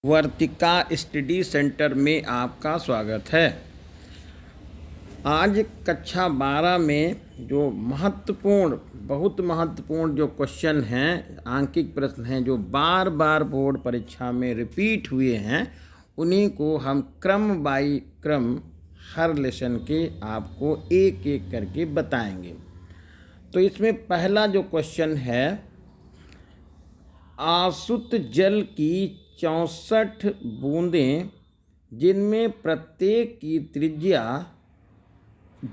वर्तिका study centre में आपका स्वागत है। आज कक्षा 12 में जो बहुत महत्वपूर्ण जो क्वेश्चन हैं, आंकिक प्रश्न हैं जो बार बार बोर्ड परीक्षा में रिपीट हुए हैं, उन्हीं को हम क्रम बाई क्रम हर लेसन के आपको एक एक करके बताएंगे। तो इसमें पहला जो क्वेश्चन है, आसुत जल की 64 बूंदें जिनमें प्रत्येक की त्रिज्या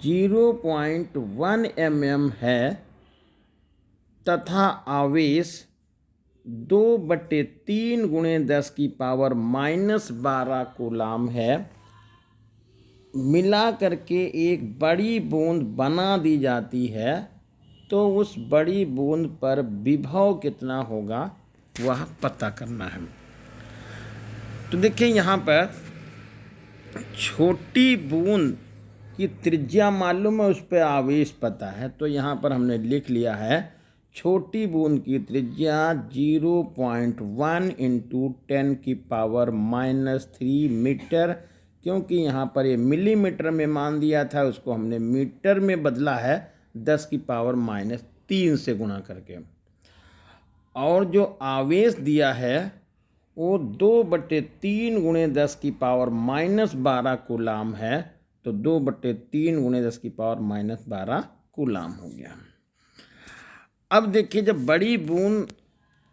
0.1 mm है तथा आवेश 2/3 × 10⁻12 कूलाम है, मिला करके एक बड़ी बूंद बना दी जाती है, तो उस बड़ी बूंद पर विभव कितना होगा वह पता करना है। तो देखिए यहाँ पर छोटी बूंद की त्रिज्या मालूम है, उस पर आवेश पता है, तो यहाँ पर हमने लिख लिया है छोटी बूंद की त्रिज्या 0.1 × 10⁻³ मीटर। क्योंकि यहाँ पर ये मिलीमीटर में मान दिया था, उसको हमने मीटर में बदला है 10⁻³ से गुणा करके। और जो आवेश दिया है वो 2/3 × 10⁻12 कूलाम है, तो 2/3 × 10⁻12 कूलाम हो गया। अब देखिए, जब बड़ी बूंद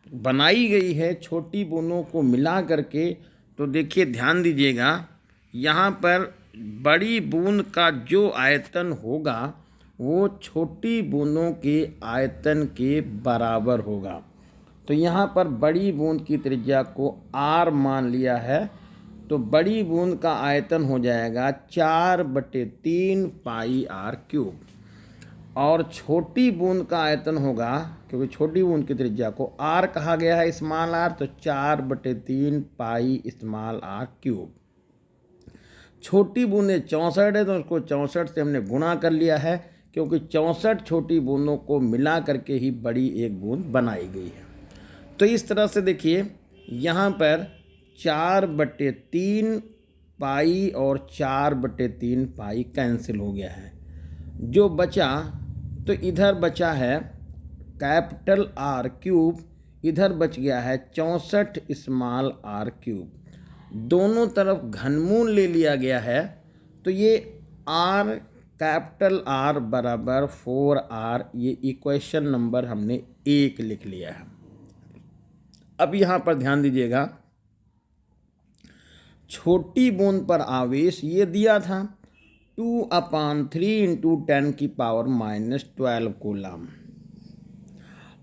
बनाई गई है छोटी बूंदों को मिला करके, तो देखिए ध्यान दीजिएगा, यहाँ पर बड़ी बूंद का जो आयतन होगा वो छोटी बूंदों के आयतन के बराबर होगा। तो यहाँ पर बड़ी बूंद की त्रिज्या को r मान लिया है, तो बड़ी बूंद का आयतन हो जाएगा 4/3 πr³। और छोटी बूंद का आयतन होगा, क्योंकि छोटी बूंद की त्रिज्या को r कहा गया है, स्मॉल r, तो 4/3 πr³। छोटी बूंदें 64 है, तो उसको 64 से हमने गुणा कर लिया है, क्योंकि 64 छोटी बूंदों को मिला करके ही बड़ी एक बूंद बनाई गई है। तो इस तरह से देखिए यहाँ पर 4/3 पाई और 4/3 पाई कैंसिल हो गया है। जो बचा, तो इधर बचा है कैपिटल R³, इधर बच गया है 64 स्मॉल r³। दोनों तरफ घनमूल ले लिया गया है, तो ये R कैपिटल R बराबर 4R, ये इक्वेशन नंबर हमने 1 लिख लिया है। अब यहाँ पर ध्यान दीजिएगा, छोटी बूंद पर आवेश ये दिया था 2/3 × 10⁻12 कूलाम।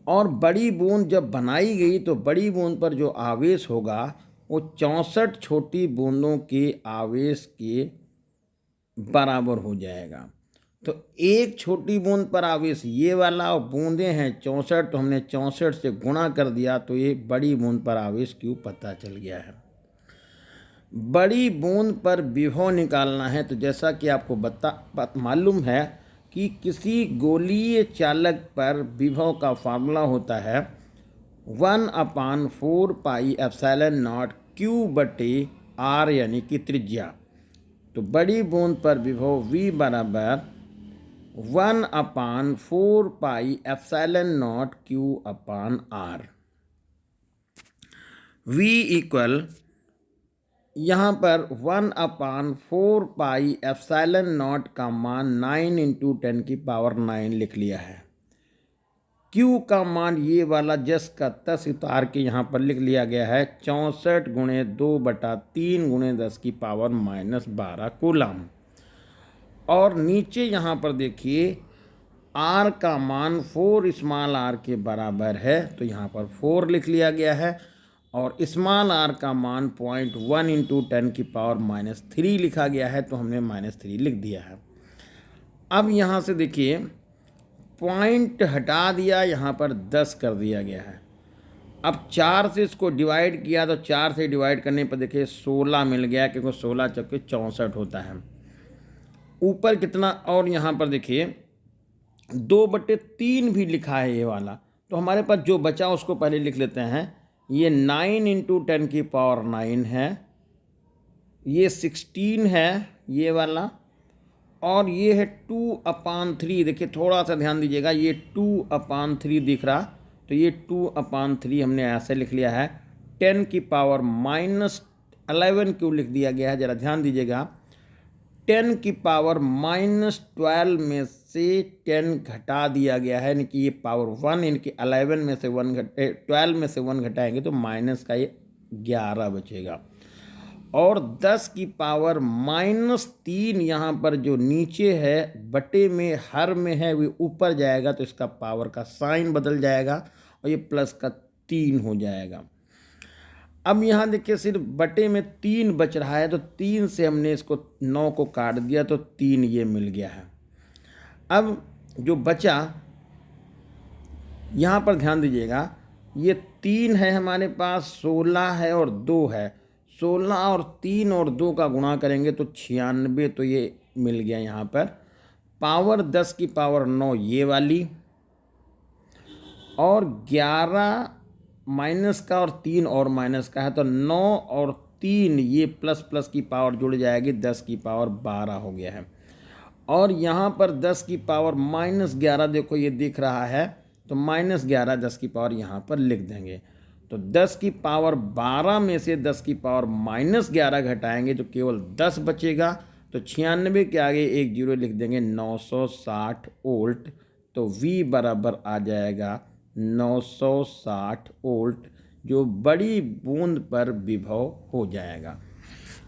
और बड़ी बूंद जब बनाई गई, तो बड़ी बूंद पर जो आवेश होगा वो 64 छोटी बूंदों के आवेश के बराबर हो जाएगा। तो एक छोटी बूंद पर आवेश ये वाला, और बूंदें हैं 64, तो हमने 64 से गुणा कर दिया, तो ये बड़ी बूंद पर आवेश क्यों पता चल गया है। बड़ी बूंद पर विभव निकालना है, तो जैसा कि आपको मालूम है कि किसी गोलीय चालक पर विभव का फार्मूला होता है 1/4 πε0 Q/r, यानी कि त्रिज्या। तो बड़ी बूंद पर विभव V बराबर 1/4 πε0 Q/r। V इक्वल यहाँ पर 1/4 πε0 का मान 9 × 10⁻9 लिख लिया है। Q का मान ये वाला जस का तस उतार के यहाँ पर लिख लिया गया है 64 × 2/3 × 10⁻12 कूलाम। और नीचे यहाँ पर देखिए R का मान 4 स्मॉल r के बराबर है, तो यहाँ पर 4 लिख लिया गया है। और स्मॉल r का मान 0.1 × 10⁻³ लिखा गया है, तो हमने -3 लिख दिया है। अब यहाँ से देखिए पॉइंट हटा दिया, यहाँ पर 10 कर दिया गया है। अब 4 से इसको डिवाइड किया, तो 4 से डिवाइड करने पर देखिए 16 मिल गया, क्योंकि 16 चौके 64 होता है। ऊपर कितना, और यहाँ पर देखिए 2/3 भी लिखा है ये वाला, तो हमारे पास जो बचा उसको पहले लिख लेते हैं ये 9 इंटू 10 की पावर 9 है, ये 16 है ये वाला, और ये है 2/3। देखिए थोड़ा सा ध्यान दीजिएगा, ये 2/3 दिख रहा, तो ये 2/3 हमने ऐसे लिख लिया है। 10 की पावर -11 क्यों लिख दिया गया है, ज़रा ध्यान दीजिएगा। 10 की पावर -12 में से 10 घटा दिया गया है, यानी कि ये पावर 1, यानी कि 11 में से 1 12 में से 1 घटाएंगे तो माइनस का ये 11 बचेगा। और 10 की पावर -3 यहाँ पर जो नीचे है बटे में हर में है वो ऊपर जाएगा, तो इसका पावर का साइन बदल जाएगा और ये प्लस का 3 हो जाएगा। अब यहाँ देखिए सिर्फ बटे में 3 बच रहा है, तो 3 से हमने इसको 9 को काट दिया तो 3 ये मिल गया है। अब जो बचा यहाँ पर ध्यान दीजिएगा, ये 3 है हमारे पास, 16 है और 2 है। 16 और 3 और 2 का गुणा करेंगे तो 96, तो ये मिल गया यहाँ पर। पावर 10 की पावर 9 ये वाली, और 11 माइनस का और 3 और माइनस का है, तो 9 और 3 ये प्लस प्लस की पावर जुड़ जाएगी, 10 की पावर 12 हो गया है। और यहाँ पर 10 की पावर -11 देखो ये दिख रहा है, तो -11 10 की पावर यहाँ पर लिख देंगे। तो 10 की पावर 12 में से 10 की पावर -11 घटाएंगे तो केवल 10 बचेगा, तो 96 के आगे एक जीरो लिख देंगे, 960 वोल्ट। तो V बराबर आ जाएगा 960 वोल्ट, जो बड़ी बूंद पर विभव हो जाएगा।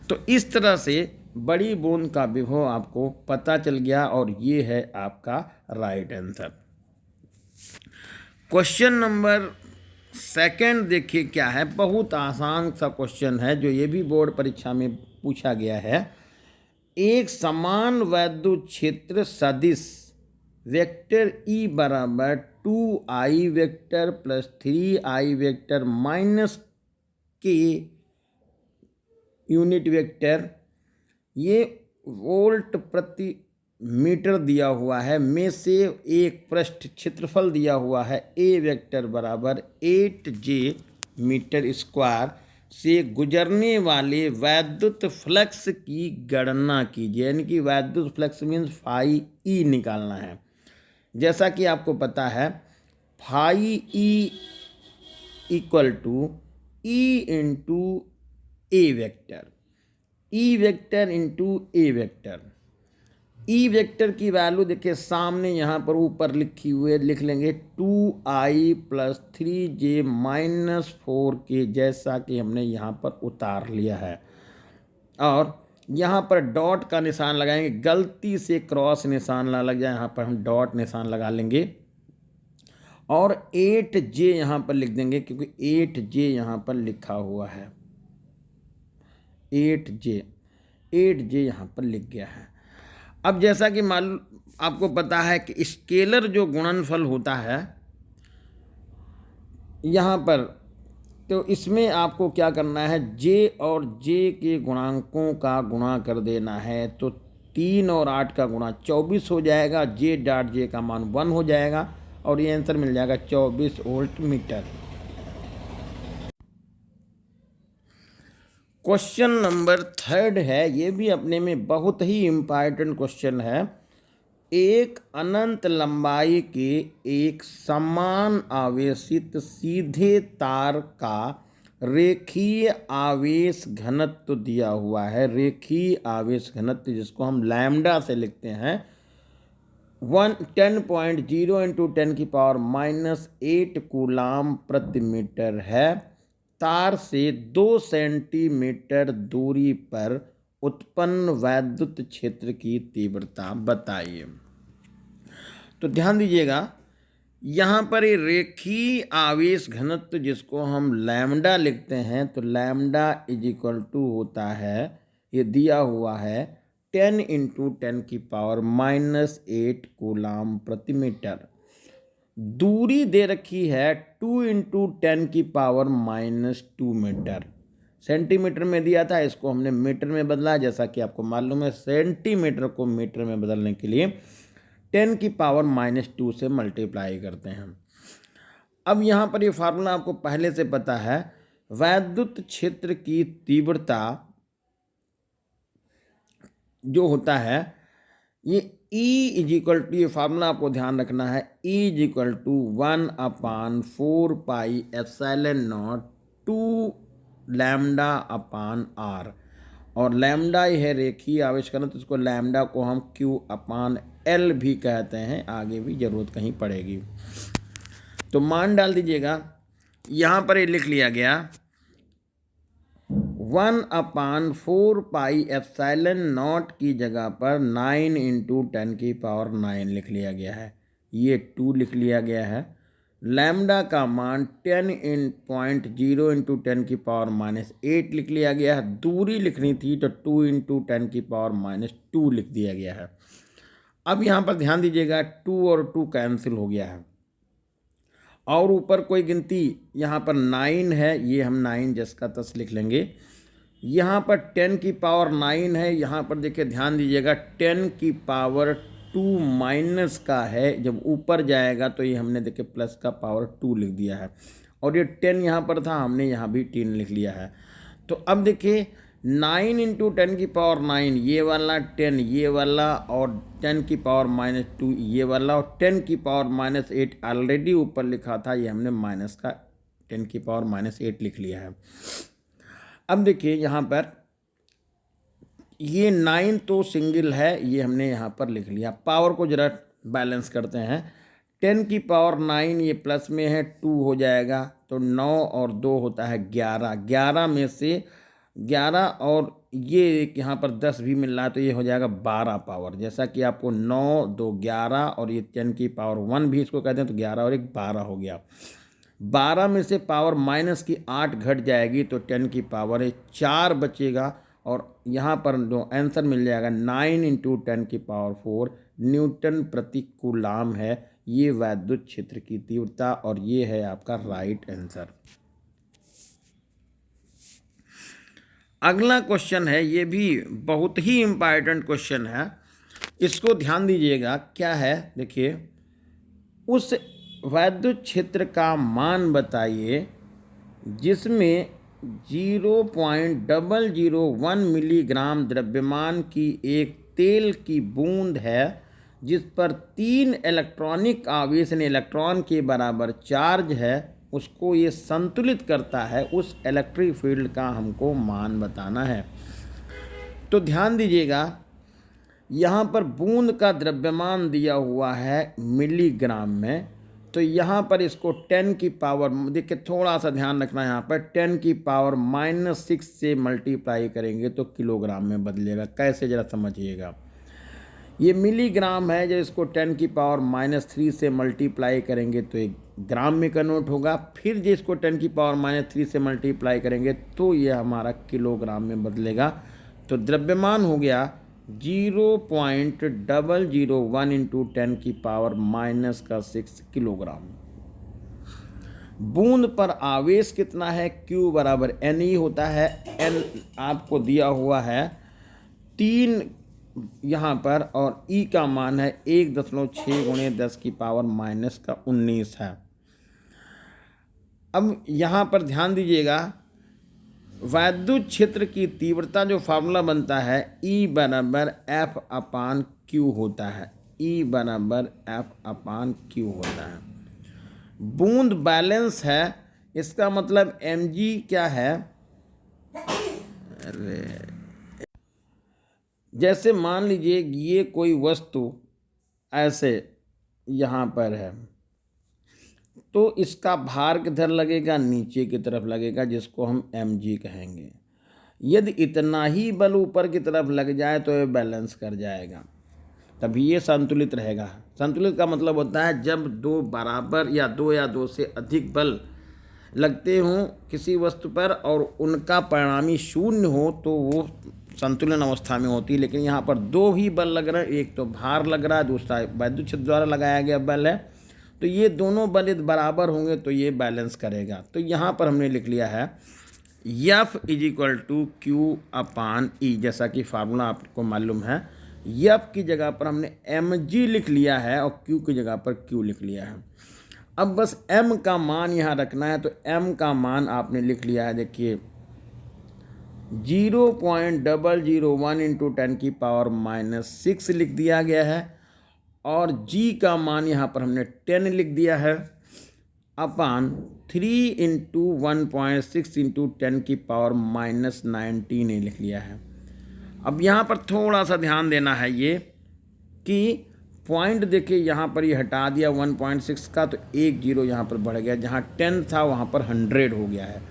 तो इस तरह से बड़ी बूंद का विभव आपको पता चल गया, और ये है आपका राइट आंसर। क्वेश्चन नंबर 2 देखिए क्या है, बहुत आसान सा क्वेश्चन है जो ये भी बोर्ड परीक्षा में पूछा गया है। एक समान वैद्युत क्षेत्र सदिश वेक्टर E बराबर 2I vector plus 3I vector minus K unit vector, ये वोल्ट प्रति मीटर दिया हुआ है, में से एक पृष्ठ क्षेत्रफल दिया हुआ है A वेक्टर बराबर 8J मीटर स्क्वायर से गुजरने वाले वैद्युत फ्लक्स की गणना कीजिए। यानी कि वैद्युत फ्लक्स मीन्स फाई E निकालना है। जैसा कि आपको पता है phi E equal to E into a vector, E vector into a vector. E vector की वैल्यू देखिए सामने यहाँ पर ऊपर लिखी हुई है, लिख लेंगे 2I plus 3J minus 4K, जैसा कि हमने यहाँ पर उतार लिया है। और यहाँ पर डॉट का निशान लगाएंगे, गलती से क्रॉस निशान ना लग जाए, यहाँ पर हम डॉट निशान लगा लेंगे। और 8J यहाँ पर लिख देंगे, क्योंकि 8J यहाँ पर लिखा हुआ है, 8J यहाँ पर लिख गया है। अब जैसा कि मालूम आपको पता है कि स्केलर जो गुणनफल होता है यहाँ पर, तो इसमें आपको क्या करना है, J और J के गुणांकों का गुणा कर देना है। तो 3 और 8 का गुणा 24 हो जाएगा, J डॉट J का मान 1 हो जाएगा, और ये आंसर मिल जाएगा 24 वोल्ट मीटर। क्वेश्चन नंबर 3 है, ये भी अपने में बहुत ही इम्पॉर्टेंट क्वेश्चन है। एक अनंत लंबाई के एक समान आवेशित सीधे तार का रेखीय आवेश घनत्व दिया हुआ है। रेखीय आवेश घनत्व जिसको हम लैम्डा से लिखते हैं 10.0 इंटू 10 की पावर -8 कूलाम प्रति मीटर है। तार से 2 सेंटीमीटर दूरी पर उत्पन्न वैद्युत क्षेत्र की तीव्रता बताइए। तो ध्यान दीजिएगा, यहाँ पर ये रेखीय आवेश घनत्व जिसको हम लैम्डा लिखते हैं, तो लैम्डा इज इक्वल टू होता है, ये दिया हुआ है 10 इंटू 10 की पावर -8 कूलाम प्रति मीटर। दूरी दे रखी है 2 इंटू 10 की पावर -2 मीटर। सेंटीमीटर में दिया था, इसको हमने मीटर में बदला। जैसा कि आपको मालूम है सेंटीमीटर को मीटर में बदलने के लिए 10 की पावर -2 से मल्टीप्लाई करते हैं। अब यहाँ पर ये फार्मूला आपको पहले से पता है, वैद्युत क्षेत्र की तीव्रता जो होता है ये E इज इक्वल टू, ये फार्मूला आपको ध्यान रखना है, E is equal to 1/4πε0 two lambda upon r, और लैम्डा ये है रेखीय आवेशकरण, तो इसको लैम्डा को हम Q/L भी कहते हैं, आगे भी ज़रूरत कहीं पड़ेगी। तो मान डाल दीजिएगा, यहाँ पर ये लिख लिया गया 1/4πε0 की जगह पर 9 × 10⁹ लिख लिया गया है, ये 2 लिख लिया गया है। लैम्डा का मान 10.0 × 10⁻⁸ लिख लिया गया है। दूरी लिखनी थी तो 2 × 10⁻2 लिख दिया गया है। अब यहाँ पर ध्यान दीजिएगा, 2 और 2 कैंसिल हो गया है, और ऊपर कोई गिनती यहाँ पर 9 है, ये हम 9 जस का तस लिख लेंगे। यहाँ पर 10⁹ है, यहाँ पर देखिए ध्यान दीजिएगा 10⁻2 माइनस का है, जब ऊपर जाएगा तो ये हमने देखिए प्लस का पावर 2 लिख दिया है, और ये 10 यहाँ पर था, हमने यहाँ भी 10 लिख लिया है। तो अब देखिए 9 × 10⁹ ये वाला, 10 ये वाला, और 10⁻2 ये वाला, और 10⁻8 ऑलरेडी ऊपर लिखा था, ये हमने माइनस का 10⁻8 लिख लिया है। अब देखिए यहाँ पर ये 9 तो सिंगल है, ये हमने यहाँ पर लिख लिया। पावर को जरा बैलेंस करते हैं, 10⁹ ये प्लस में है, 2 हो जाएगा, तो 9 और 2 होता है 11, 11 में से 11 और ये एक यहाँ पर 10 भी मिल रहा है, तो ये हो जाएगा 12 पावर। जैसा कि आपको 9 2 11 और ये 10⁻1 भी इसको कहते हैं, तो 11 और 1 12 हो गया। 12 में से पावर माइनस की 8 घट जाएगी, तो 10⁻4 बचेगा, और यहाँ पर जो आंसर मिल जाएगा 9 × 10⁻4 न्यूटन प्रति कूलाम है, ये वैद्युत क्षेत्र की तीव्रता, और ये है आपका राइट आंसर। अगला क्वेश्चन है, ये भी बहुत ही इम्पॉर्टेंट क्वेश्चन है, इसको ध्यान दीजिएगा। क्या है देखिए, उस वैद्युत क्षेत्र का मान बताइए जिसमें 0.001 मिलीग्राम द्रव्यमान की एक तेल की बूंद है, जिस पर 3 इलेक्ट्रॉनिक आवेश यानी इलेक्ट्रॉन के बराबर चार्ज है, उसको ये संतुलित करता है, उस इलेक्ट्रिक फील्ड का हमको मान बताना है। तो ध्यान दीजिएगा, यहाँ पर बूंद का द्रव्यमान दिया हुआ है मिलीग्राम में, तो यहाँ पर इसको 10 की पावर, देखिए थोड़ा सा ध्यान रखना, यहाँ पर 10⁻⁻6 से मल्टीप्लाई करेंगे तो किलोग्राम में बदलेगा। कैसे जरा समझिएगा, ये मिलीग्राम है, जब इसको 10⁻3 से मल्टीप्लाई करेंगे तो एक ग्राम में कन्वर्ट होगा, फिर जिसको 10⁻3 से मल्टीप्लाई करेंगे तो ये हमारा किलोग्राम में बदलेगा। तो द्रव्यमान हो गया 0.001 × 10⁻6 किलोग्राम। बूंद पर आवेश कितना है, Q बराबर Ne होता है, N आपको दिया हुआ है 3 यहाँ पर, और E का मान है 1.6 × 10⁻⁻19 है। अब यहाँ पर ध्यान दीजिएगा, वैद्युत क्षेत्र की तीव्रता जो फार्मूला बनता है E बराबर F/Q होता है, E बराबर F/Q होता है। बूंद बैलेंस है, इसका मतलब mg क्या है, अरे जैसे मान लीजिए ये कोई वस्तु ऐसे यहाँ पर है, तो इसका भार किधर लगेगा, नीचे की तरफ लगेगा, जिसको हम mg कहेंगे। यदि इतना ही बल ऊपर की तरफ लग जाए तो ये बैलेंस कर जाएगा, तभी ये संतुलित रहेगा। संतुलित का मतलब होता है जब 2 बराबर या 2 से अधिक बल लगते हों किसी वस्तु पर और उनका परिणामी शून्य हो, तो वो संतुलन अवस्था में होती है। लेकिन यहाँ पर 2 ही बल लग रहे हैं, एक तो भार लग रहा है, दूसरा वैद्युत क्षेत्र द्वारा लगाया गया बल है, तो ये दोनों बल यदि बराबर होंगे तो ये बैलेंस करेगा। तो यहाँ पर हमने लिख लिया है F = Q/E, जैसा कि फार्मूला आपको मालूम है। F की जगह पर हमने mg लिख लिया है और Q की जगह पर Q लिख लिया है। अब बस m का मान यहाँ रखना है, तो m का मान आपने लिख लिया है, देखिए 0.001 इंटू 10⁻⁻6 लिख दिया गया है, और g का मान यहाँ पर हमने 10 लिख दिया है, अपान 3 इंटू 1.6 इंटू 10⁻⁻19 लिख लिया है। अब यहाँ पर थोड़ा सा ध्यान देना है ये कि पॉइंट देखिए यहाँ पर ये हटा दिया 1.6 का, तो एक जीरो यहाँ पर बढ़ गया, जहाँ 10 था वहाँ पर 100 हो गया है,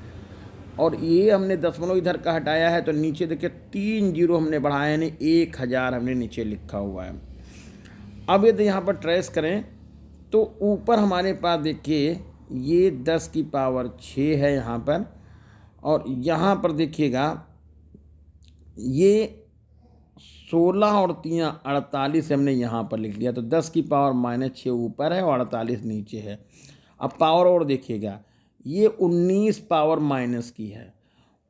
और ये हमने दशमलव इधर का हटाया है, तो नीचे देखिए 3 जीरो हमने बढ़ाया, यानी 1000 हमने नीचे लिखा हुआ है। अब यदि यहाँ पर ट्रेस करें तो ऊपर हमारे पास देखिए ये 10⁻6 है यहाँ पर, और यहाँ पर देखिएगा ये 16 और 3 48 हमने यहाँ पर लिख लिया, तो 10⁻⁻6 ऊपर है और 48 नीचे है। अब पावर और देखिएगा, ये 19 पावर माइनस की है,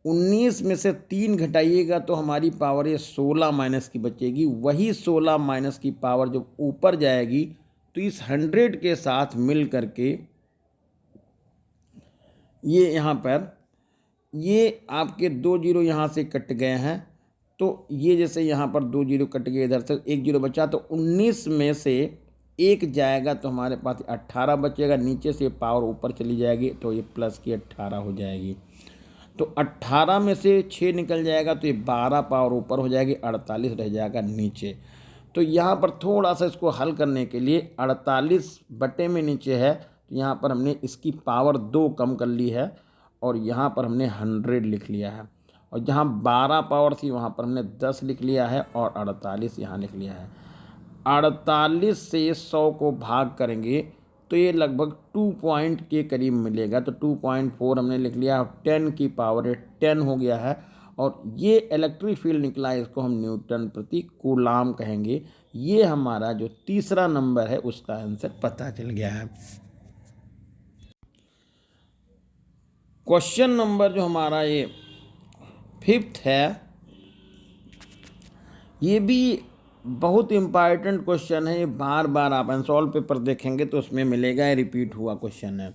19 में से 3 घटाइएगा तो हमारी पावर ये 16 माइनस की बचेगी। वही 16 माइनस की पावर जब ऊपर जाएगी तो इस 100 के साथ मिल करके ये यहाँ पर ये आपके 2 जीरो यहाँ से कट गए हैं, तो ये जैसे यहाँ पर 2 जीरो कट गए, इधर से 1 जीरो बचा, तो 19 में से 1 जाएगा तो हमारे पास 18 बचेगा, नीचे से पावर ऊपर चली जाएगी तो ये प्लस की 18 हो जाएगी। तो 18 में से 6 निकल जाएगा तो ये 12 पावर ऊपर हो जाएगी, 48 रह जाएगा नीचे। तो यहाँ पर थोड़ा सा इसको हल करने के लिए 48 बटे में नीचे है, तो यहाँ पर हमने इसकी पावर 2 कम कर ली है और यहाँ पर हमने 100 लिख लिया है, और जहाँ 12 पावर थी वहाँ पर हमने 10 लिख लिया है और 48 यहाँ लिख लिया है। 48 से 100 को भाग करेंगे तो ये लगभग 2 पॉइंट के करीब मिलेगा, तो 2.4 हमने लिख लिया, 10 की पावर 10 हो गया है, और ये इलेक्ट्रिक फील्ड निकला है, इसको हम न्यूटन प्रति कूलाम कहेंगे। ये हमारा जो तीसरा नंबर है उसका आंसर पता चल गया है। क्वेश्चन नंबर जो हमारा ये 5th है, ये भी बहुत इम्पॉर्टेंट क्वेश्चन है, ये बार बार आप अनसॉल्व पेपर देखेंगे तो उसमें मिलेगा, ये रिपीट हुआ क्वेश्चन है।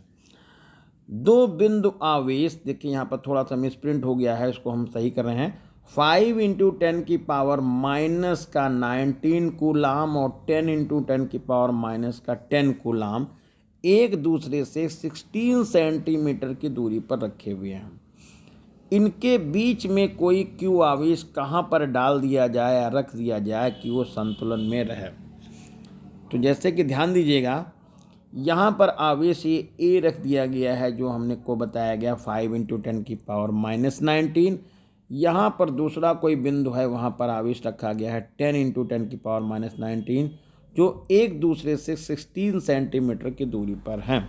2 बिंदु आवेश, देखिए यहाँ पर थोड़ा सा मिसप्रिंट हो गया है, इसको हम सही कर रहे हैं। 5 इंटू 10⁻⁻19 कूलाम और 10 इंटू 10⁻⁻10 कूलाम एक दूसरे से 16 सेंटीमीटर की दूरी पर रखे हुए हैं। इनके बीच में कोई क्यू आवेश कहाँ पर डाल दिया जाए या रख दिया जाए कि वो संतुलन में रहे। तो जैसे कि ध्यान दीजिएगा, यहाँ पर आवेश ये ए रख दिया गया है, जो हमने को बताया गया 5 इंटू 10⁻⁻19। यहाँ पर दूसरा कोई बिंदु है, वहाँ पर आवेश रखा गया है 10 इंटू 10⁻⁻19, जो एक दूसरे से 16 सेंटीमीटर की दूरी पर हैं।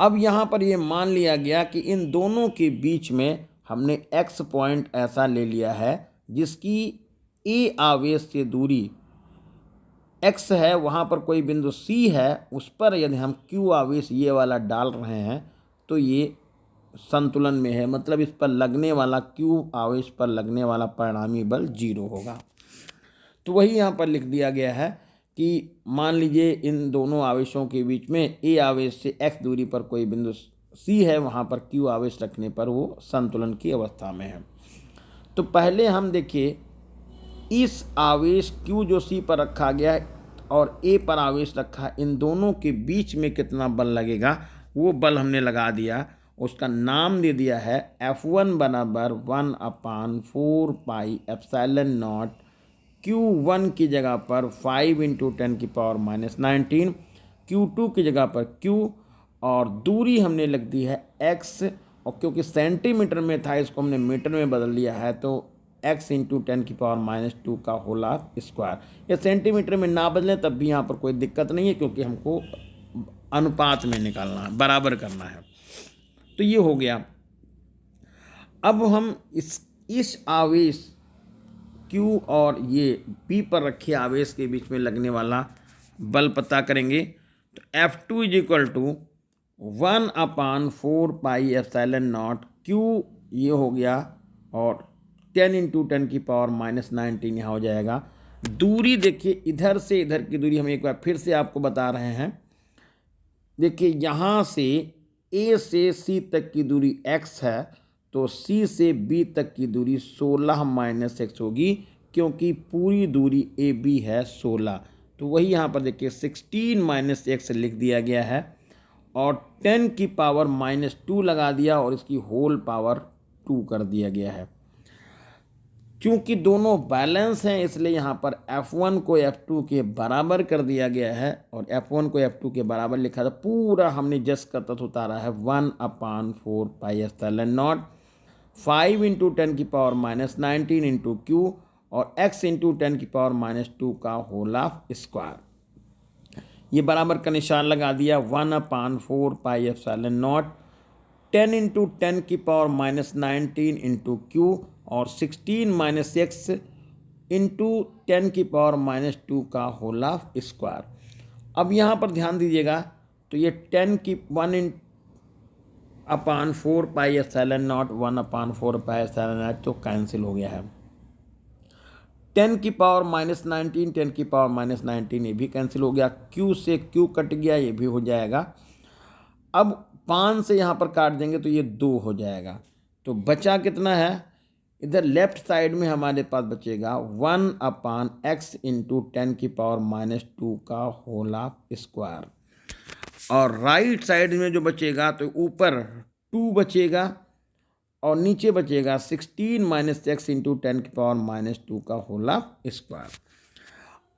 अब यहाँ पर ये मान लिया गया कि इन दोनों के बीच में हमने x पॉइंट ऐसा ले लिया है जिसकी ए आवेश से दूरी x है, वहाँ पर कोई बिंदु c है, उस पर यदि हम q आवेश ये वाला डाल रहे हैं तो ये संतुलन में है, मतलब इस पर लगने वाला q आवेश पर लगने वाला परिणामी बल 0 होगा। तो वही यहाँ पर लिख दिया गया है कि मान लीजिए इन दोनों आवेशों के बीच में ए आवेश से x दूरी पर कोई बिंदु c है, वहाँ पर q आवेश रखने पर वो संतुलन की अवस्था में है। तो पहले हम देखिए इस आवेश q जो c पर रखा गया है और a पर आवेश रखा, इन दोनों के बीच में कितना बल लगेगा वो बल हमने लगा दिया, उसका नाम दे दिया है F1 बराबर 1/4πε0। Q1 की जगह पर 5 इंटू 10⁻⁻19, Q2 की जगह पर Q, और दूरी हमने लग दी है x, और क्योंकि सेंटीमीटर में था इसको हमने मीटर में बदल लिया है, तो x इंटू 10⁻⁻2 का होल स्क्वायर। या सेंटीमीटर में ना बदलें तब भी यहाँ पर कोई दिक्कत नहीं है, क्योंकि हमको अनुपात में निकालना है, बराबर करना है। तो ये हो गया। अब हम इस आवेश Q और ये P पर रखे आवेश के बीच में लगने वाला बल पता करेंगे। तो F2 is equal to 1/4πε0 Q ये हो गया, और 10 इंटू 10⁻⁻19 यहाँ हो जाएगा। दूरी देखिए इधर से इधर की दूरी हम एक बार फिर से आपको बता रहे हैं, देखिए यहाँ से ए से सी तक की दूरी x है, तो सी से बी तक की दूरी 16 माइनस एक्स होगी, क्योंकि पूरी दूरी ए बी है 16। तो वही यहाँ पर देखिए 16 माइनस एक्स लिख दिया गया है और 10 की पावर -2 लगा दिया और इसकी होल पावर 2 कर दिया गया है। चूंकि दोनों बैलेंस हैं इसलिए यहाँ पर f1 को f2 के बराबर कर दिया गया है और f1 को f2 के बराबर लिखा था। पूरा हमने जस्ट का तत्व उतारा है 1/4 पाई एप्सिलॉन नॉट 5 इंटू 10 की पावर -19 इंटू क्यू और x इंटू 10 की पावर -2 का होल ऑफ स्क्वायर। ये बराबर का निशान लगा दिया 1/4 पाई एप्सिलॉन नॉट 10 इंटू 10 की पावर -19 इंटू क्यू और 16 माइनस एक्स इंटू 10 की पावर -2 का होल ऑफ स्क्वायर। अब यहाँ पर ध्यान दीजिएगा, तो ये 10 की 1/4 pi epsilon not 1/4 pi epsilon not तो कैंसिल हो गया है। 10 की पावर -19 10 की पावर -19 ये भी कैंसिल हो गया। क्यू से क्यू कट गया, ये भी हो जाएगा। अब 5 से यहाँ पर काट देंगे तो ये 2 हो जाएगा। तो बचा कितना है, इधर लेफ्ट साइड में हमारे पास बचेगा 1/x इंटू 10 की पावर -2 का होल ऑफ स्क्वायर। और राइट साइड में जो बचेगा तो ऊपर 2 बचेगा और नीचे बचेगा 16 माइनस एक्स इंटू 10 की पावर -2 का होल ऑफ स्क्वायर।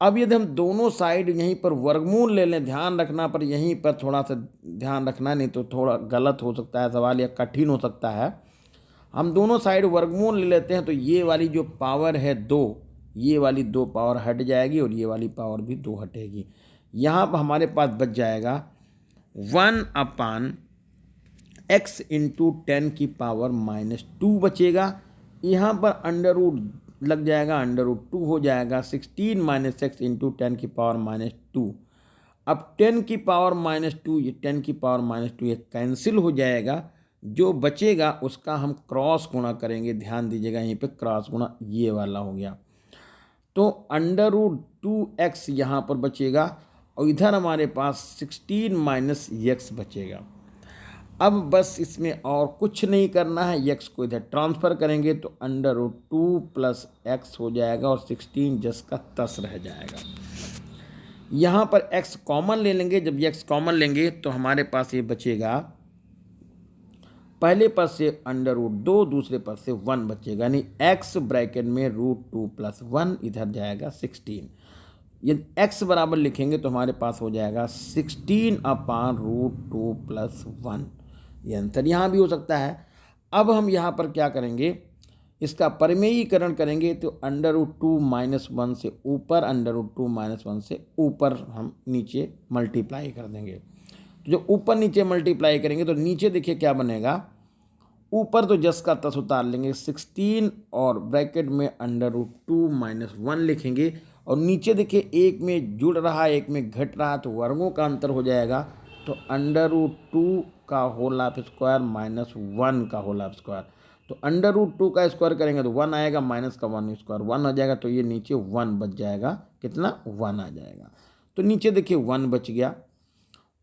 अब यदि हम दोनों साइड यहीं पर वर्गमूल ले लें, ध्यान रखना पर यहीं पर थोड़ा सा ध्यान रखना, नहीं तो थोड़ा गलत हो सकता है सवाल या कठिन हो सकता है। हम दोनों साइड वर्गमूल ले लेते हैं तो ये वाली जो पावर है 2, ये वाली 2 पावर हट जाएगी और ये वाली पावर भी 2 हटेगी। यहाँ पर हमारे पास बच जाएगा 1/x इंटू 10 की पावर -2 बचेगा। यहाँ पर अंडर रूट लग जाएगा, अंडर रूट 2 हो जाएगा। 16 माइनस एक्स इंटू 10 की पावर -2। अब 10 की पावर -2, ये 10 की पावर -2 ये कैंसिल हो जाएगा। जो बचेगा उसका हम क्रॉस गुणा करेंगे। ध्यान दीजिएगा यहीं पे क्रॉस गुणा ये वाला हो गया, तो अंडर रूट 2x यहाँ पर बचेगा और इधर हमारे पास 16 माइनस एक्स बचेगा। अब बस इसमें और कुछ नहीं करना है, x को इधर ट्रांसफ़र करेंगे तो अंडर रूट 2 प्लस एक्स हो जाएगा और 16 जस का तस रह जाएगा। यहाँ पर x कॉमन ले लेंगे, जब x कॉमन लेंगे तो हमारे पास ये बचेगा, पहले पद से अंडर रूट 2, दूसरे पद से 1 बचेगा, यानी x ब्रैकेट में रूट 2 प्लस 1 इधर जाएगा 16। यदि x बराबर लिखेंगे तो हमारे पास हो जाएगा 16/√2 प्लस 1। ये आंसर यहाँ भी हो सकता है। अब हम यहाँ पर क्या करेंगे, इसका परिमेयीकरण करेंगे तो अंडर रूट 2 माइनस 1 से ऊपर, अंडर रूट 2 माइनस 1 से ऊपर हम नीचे मल्टीप्लाई कर देंगे। तो जब ऊपर नीचे मल्टीप्लाई करेंगे तो नीचे देखिए क्या बनेगा, ऊपर तो जस का तस उतार लेंगे 16 और ब्रैकेट में अंडर रूट 2 माइनस 1 लिखेंगे और नीचे देखिए एक में जुड़ रहा है एक में घट रहा है तो वर्गों का अंतर हो जाएगा। तो अंडर रूट 2 का होल ऑफ स्क्वायर माइनस 1 का होल ऑफ स्क्वायर, तो अंडर रूट 2 का स्क्वायर करेंगे तो 1 आएगा, माइनस का 1 स्क्वायर 1 हो जाएगा, तो ये नीचे 1 बच जाएगा। कितना, 1 आ जाएगा। तो नीचे देखिए 1 बच गया,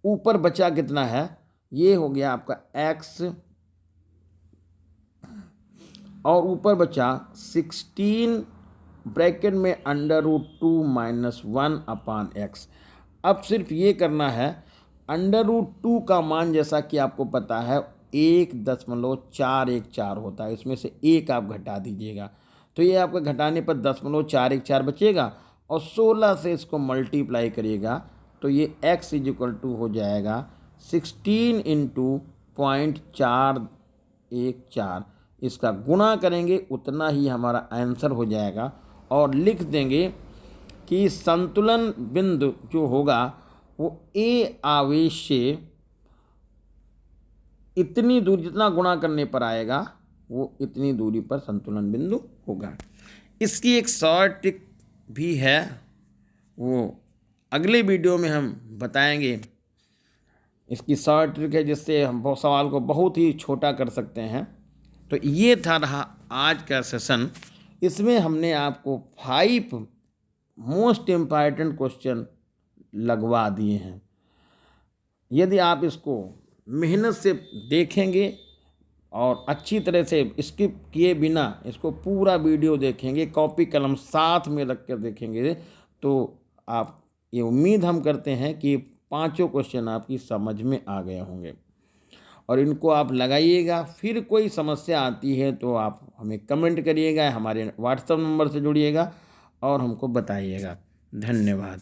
ऊपर बचा कितना है, ये हो गया आपका x और ऊपर बचा 16 ब्रैकेट में अंडर रूट 2 माइनस 1/x। अब सिर्फ ये करना है, अंडर रूट 2 का मान जैसा कि आपको पता है 1.414 होता है, इसमें से 1 आप घटा दीजिएगा तो ये आपका घटाने पर 0.414 बचेगा और 16 से इसको मल्टीप्लाई करिएगा तो ये x = हो जाएगा 16 इंटू 0.414। इसका गुणा करेंगे उतना ही हमारा आंसर हो जाएगा और लिख देंगे कि संतुलन बिंदु जो होगा वो A आवेश से इतनी दूरी, जितना गुणा करने पर आएगा वो इतनी दूरी पर संतुलन बिंदु होगा। इसकी एक शॉर्ट ट्रिक भी है, वो अगले वीडियो में हम बताएंगे। इसकी शॉर्ट ट्रिक है जिससे हम सवाल को बहुत ही छोटा कर सकते हैं। तो ये था रहा आज का सेशन। इसमें हमने आपको 5 मोस्ट इम्पॉर्टेंट क्वेश्चन लगवा दिए हैं। यदि आप इसको मेहनत से देखेंगे और अच्छी तरह से स्किप किए बिना इसको पूरा वीडियो देखेंगे, कॉपी कलम साथ में रख कर देखेंगे, तो आप ये उम्मीद हम करते हैं कि पांचों क्वेश्चन आपकी समझ में आ गए होंगे और इनको आप लगाइएगा। फिर कोई समस्या आती है तो आप हमें कमेंट करिएगा, हमारे व्हाट्सएप नंबर से जुड़िएगा और हमको बताइएगा। धन्यवाद।